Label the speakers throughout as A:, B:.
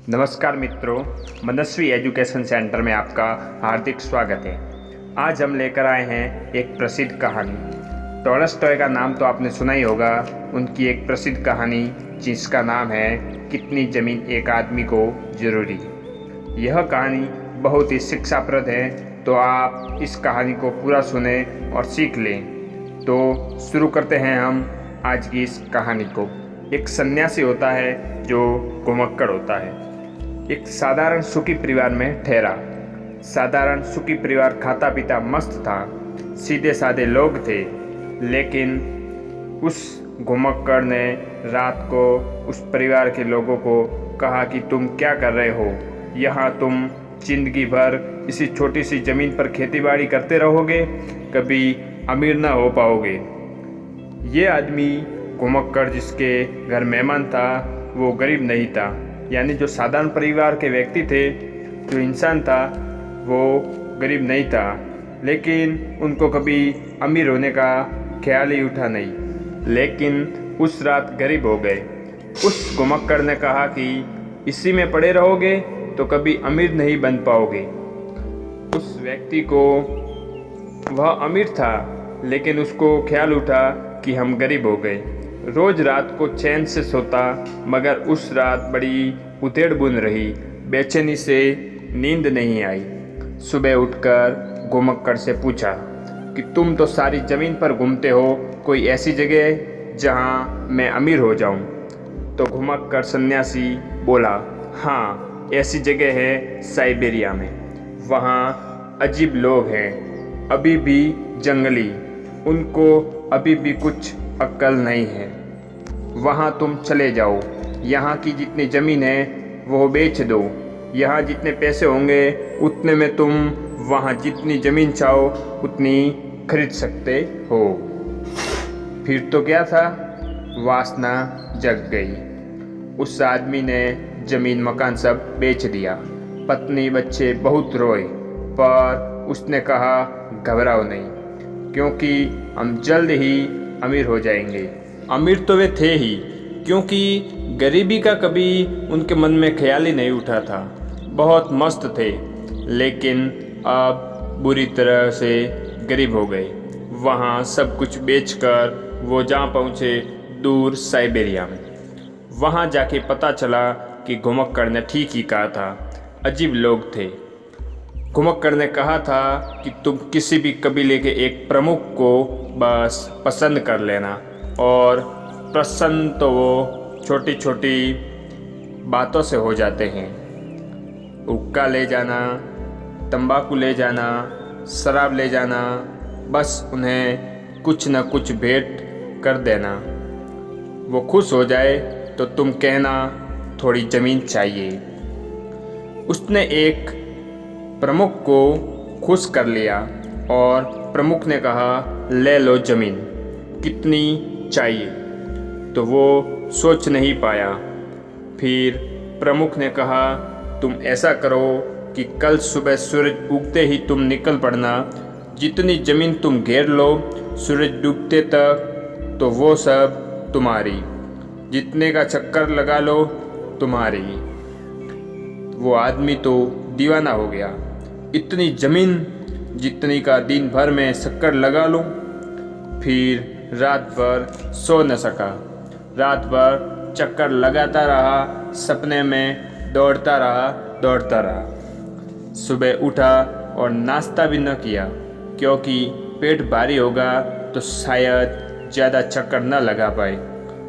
A: नमस्कार मित्रों, मनस्वी education centre में आपका हार्दिक स्वागत है। आज हम लेकर आए हैं एक प्रसिद्ध कहानी। टॉलस्टॉय का नाम तो आपने सुना ही होगा। उनकी एक प्रसिद्ध कहानी जिसका नाम है कितनी ज़मीन एक आदमी को ज़रूरी। यह कहानी बहुत ही शिक्षाप्रद है, तो आप इस कहानी को पूरा सुने और सीख लें। तो शुरू करते हैं हम आज की इस कहानी को। एक सन्यासी होता है जो घुमक्कड़ होता है। एक साधारण सुखी परिवार में ठहरा। साधारण सुखी परिवार खाता पीता मस्त था, सीधे साधे लोग थे। लेकिन उस घुमक्कड़ ने रात को उस परिवार के लोगों को कहा कि तुम क्या कर रहे हो, यहाँ तुम जिंदगी भर इसी छोटी सी ज़मीन पर खेतीबाड़ी करते रहोगे, कभी अमीर ना हो पाओगे। ये आदमी घुमक्कड़ जिसके घर मेहमान था वो गरीब नहीं था, यानी जो साधारण परिवार के व्यक्ति थे, जो इंसान था वो गरीब नहीं था, लेकिन उनको कभी अमीर होने का ख्याल ही उठा नहीं। लेकिन उस रात गरीब हो गए। उस घुमक्कड़ ने कहा कि इसी में पड़े रहोगे तो कभी अमीर नहीं बन पाओगे। उस व्यक्ति को वह अमीर था, लेकिन उसको ख्याल उठा कि हम गरीब हो गए। रोज रात को चैन से सोता, मगर उस रात बड़ी उधेड़ बुन रही। बेचैनी से नींद नहीं आई। सुबह उठकर घुमक्कड़ से पूछा कि तुम तो सारी ज़मीन पर घूमते हो, कोई ऐसी जगह जहाँ मैं अमीर हो जाऊँ? तो घुमक्कड़ सन्यासी बोला, हाँ ऐसी जगह है साइबेरिया में। वहाँ अजीब लोग हैं, अभी भी जंगली, उनको अभी भी कुछ अक्ल नहीं है। वहाँ तुम चले जाओ, यहाँ की जितनी ज़मीन है वो बेच दो। यहाँ जितने पैसे होंगे उतने में तुम वहाँ जितनी ज़मीन चाहो उतनी खरीद सकते हो। फिर तो क्या था, वासना जग गई। उस आदमी ने ज़मीन मकान सब बेच दिया। पत्नी बच्चे बहुत रोए, पर उसने कहा घबराओ नहीं, क्योंकि हम जल्द ही अमीर हो जाएंगे। अमीर तो वे थे ही, क्योंकि गरीबी का कभी उनके मन में ख्याल ही नहीं उठा था। बहुत मस्त थे, लेकिन अब बुरी तरह से गरीब हो गए। वहाँ सब कुछ बेचकर वो जहाँ पहुँचे, दूर साइबेरिया में। वहाँ जाके पता चला कि घुमक्कड़ ने ठीक ही कहा था, अजीब लोग थे। घुमक्कड़ ने कहा था कि तुम किसी भी कबीले के एक प्रमुख को बस पसंद कर लेना, और प्रसन्न तो वो छोटी छोटी बातों से हो जाते हैं। हुक्का ले जाना, तंबाकू ले जाना, शराब ले जाना, बस उन्हें कुछ न कुछ भेंट कर देना। वो खुश हो जाए तो तुम कहना थोड़ी ज़मीन चाहिए। उसने एक प्रमुख को खुश कर लिया और प्रमुख ने कहा ले लो ज़मीन, कितनी चाहिए? तो वो सोच नहीं पाया। फिर प्रमुख ने कहा तुम ऐसा करो कि कल सुबह सूरज उगते ही तुम निकल पड़ना। जितनी ज़मीन तुम घेर लो सूरज डूबते तक, तो वो सब तुम्हारी। जितने का चक्कर लगा लो तुम्हारी। वो आदमी तो दीवाना हो गया। इतनी ज़मीन जितनी का दिन भर में चक्कर लगा लूं। फिर रात भर सो न सका। रात भर चक्कर लगाता रहा, सपने में दौड़ता रहा। सुबह उठा और नाश्ता भी न किया, क्योंकि पेट भारी होगा तो शायद ज़्यादा चक्कर न लगा पाए।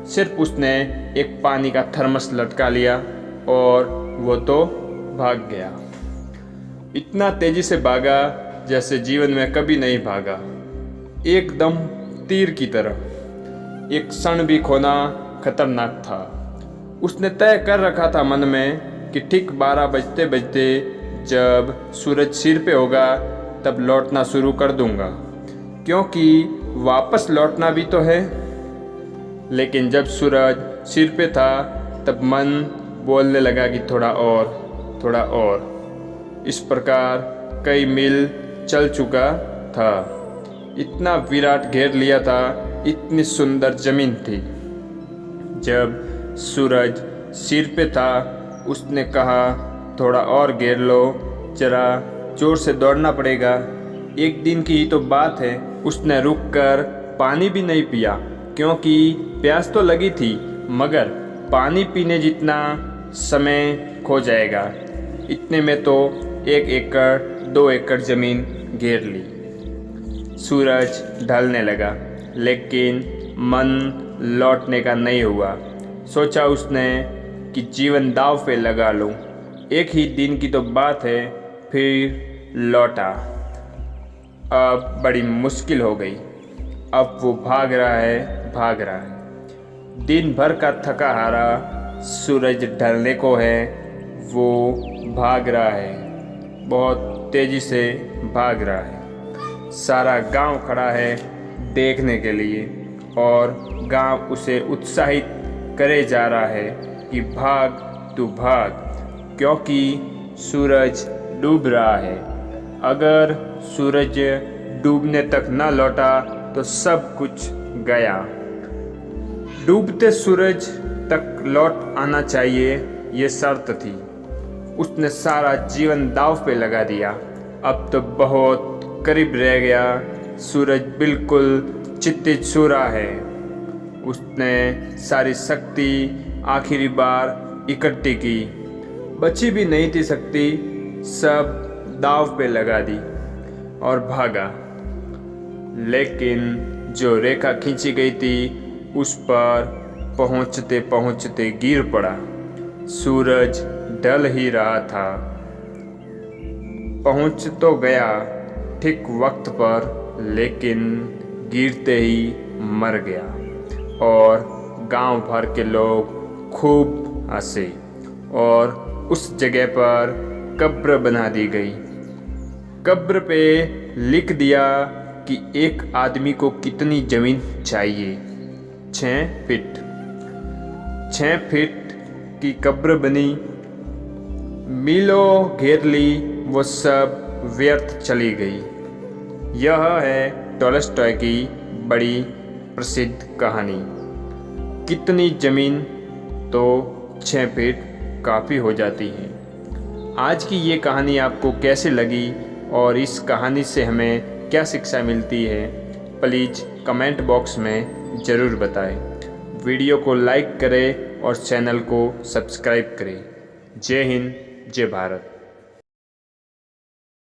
A: सिर्फ उसने एक पानी का थर्मस लटका लिया और वो तो भाग गया। इतना तेजी से भागा जैसे जीवन में कभी नहीं भागा, एकदम तीर की तरह। एक क्षण भी खोना खतरनाक था। उसने तय कर रखा था मन में कि ठीक 12 बजते बजते जब सूरज सिर पे होगा तब लौटना शुरू कर दूंगा, क्योंकि वापस लौटना भी तो है। लेकिन जब सूरज सिर पे था तब मन बोलने लगा कि थोड़ा और। इस प्रकार कई मील चल चुका था। इतना विराट घेर लिया था, इतनी सुंदर ज़मीन थी। जब सूरज सिर पे था उसने कहा, थोड़ा और घेर लो, जरा जोर से दौड़ना पड़ेगा। एक दिन की ही तो बात है। उसने रुककर पानी भी नहीं पिया, क्योंकि प्यास तो लगी थी, मगर पानी पीने जितना समय खो जाएगा। इतने में तो 1 एकड़ 2 एकड़ ज़मीन घेर ली। सूरज ढलने लगा, लेकिन मन लौटने का नहीं हुआ। सोचा उसने कि जीवन दांव पे लगा लूं। एक ही दिन की तो बात है। फिर लौटा। अब बड़ी मुश्किल हो गई। अब वो भाग रहा है। दिन भर का थका हारा, सूरज ढलने को है, वो भाग रहा है, बहुत तेज़ी से भाग रहा है। सारा गांव खड़ा है देखने के लिए, और गांव उसे उत्साहित करे जा रहा है कि भाग तू भाग, क्योंकि सूरज डूब रहा है। अगर सूरज डूबने तक न लौटा तो सब कुछ गया। डूबते सूरज तक लौट आना चाहिए, ये शर्त थी। उसने सारा जीवन दांव पे लगा दिया। अब तो बहुत करीब रह गया। सूरज बिल्कुल चित्तित सो रहा है। उसने सारी शक्ति आखिरी बार इकट्ठी की, बची भी नहीं थी शक्ति, सब दांव पे लगा दी और भागा। लेकिन जो रेखा खींची गई थी उस पर पहुंचते पहुंचते गिर पड़ा। सूरज ढल ही रहा था। पहुंच तो गया ठीक वक्त पर, लेकिन गिरते ही मर गया, और गांव भर के लोग खूब हंसे, और उस जगह पर कब्र बना दी गई। कब्र पे लिख दिया कि एक आदमी को कितनी ज़मीन चाहिए। 6 फीट। 6 फीट की कब्र बनी। मीलों घेर ली, वो सब व्यर्थ चली गई। यह है टॉलस्टॉय की बड़ी प्रसिद्ध कहानी। कितनी ज़मीन तो 6 फीट काफ़ी हो जाती है। आज की ये कहानी आपको कैसे लगी और इस कहानी से हमें क्या शिक्षा मिलती है, प्लीज़ कमेंट बॉक्स में ज़रूर बताएं। वीडियो को लाइक करें और चैनल को सब्सक्राइब करें। जय हिंद, जय भारत।